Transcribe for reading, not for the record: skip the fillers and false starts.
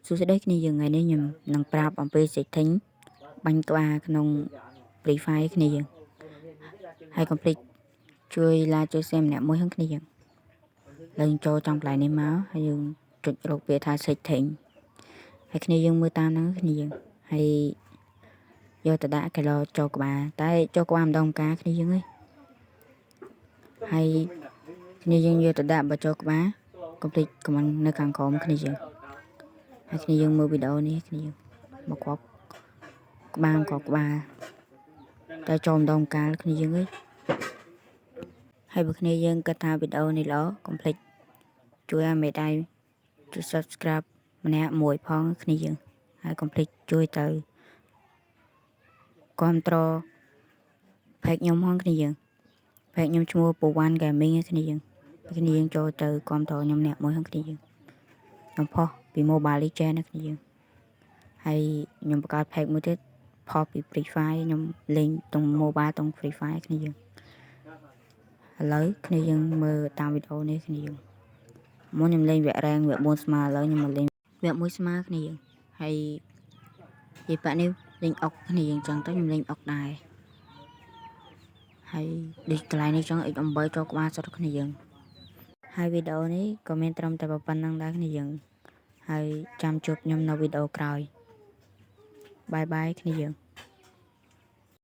សួស្តីគ្នាយើងថ្ងៃនេះខ្ញុំនឹងប្រាប់អំពី setting បាញ់ក្បាលក្នុង Free Fire គ្នាយើងហើយកុំភ្លេចជួយ like ជួយ share ម្នាក់មួយហ្នឹងគ្នាយើងឡើងចូលចំកន្លែងនេះមកហើយយើងចុចរកពាក្យថា setting ហើយគ្នាយើងមើលតាមហ្នឹងគ្នាយើងហើយយកទៅដាក់គេចូលក្បាលតែចូលក្បាលម្ដងម្កាលគ្នាយើងអើយហើយគ្នាយើងយកទៅដាក់បើចូលក្បាលកុំភ្លេច comment នៅខាងក្រោមគ្នាយើងហើយគ្នាយើងមើលវីដេអូនេះគ្នាយើងមកគ្រប់ក្បាលតែចូលម្ដងម្កាលគ្នាយើងអើយហើយបើគ្នាយើងគិតថាវីដេអូនេះល្អកុំភ្លេចជួយឲ្យមេដៃជួយ subscribe ម្នាក់មួយផងគ្នាយើងហើយកុំភ្លេចជួយទៅគាំទ្រ page ខ្ញុំផងគ្នាយើង page ខ្ញុំឈ្មោះ Powan Gaming គ្នាយើងគ្នាយើងចូលទៅគាំទ្រខ្ញុំម្នាក់មួយផងគ្នាយើងខ្ញុំផុសពី Mobile Legends ណាគ្នាយើងហើយខ្ញុំបង្កើត page មួយទៀតផុសពី Free Fire ខ្ញុំលេងក្នុង Mobile ក្នុង Free Fire គ្នាយើងឥឡូវគ្នាយើងមើលតាមវីដេអូនេះគ្នាយើងមុនខ្ញុំលេងវគ្គ rank វគ្គ 4 ស្មើឥឡូវខ្ញុំមកលេងវគ្គ 1 ស្មើគ្នាយើងហើយនិយាយប៉ាក់នេះលេងអុកគ្នាយើងចឹងទៅខ្ញុំលេងអុកដែរហើយដូចកន្លែងនេះចឹង X8 ចូលក្បាលសុទ្ធគ្នាយើងហើយវីដេអូនេះក៏មានត្រឹមតែប៉ុណ្្នឹងដែរគ្នាយើងហើយចាំជួបខ្ញុំនៅវីដេអូក្រោយបាយបាយគ្នាយើង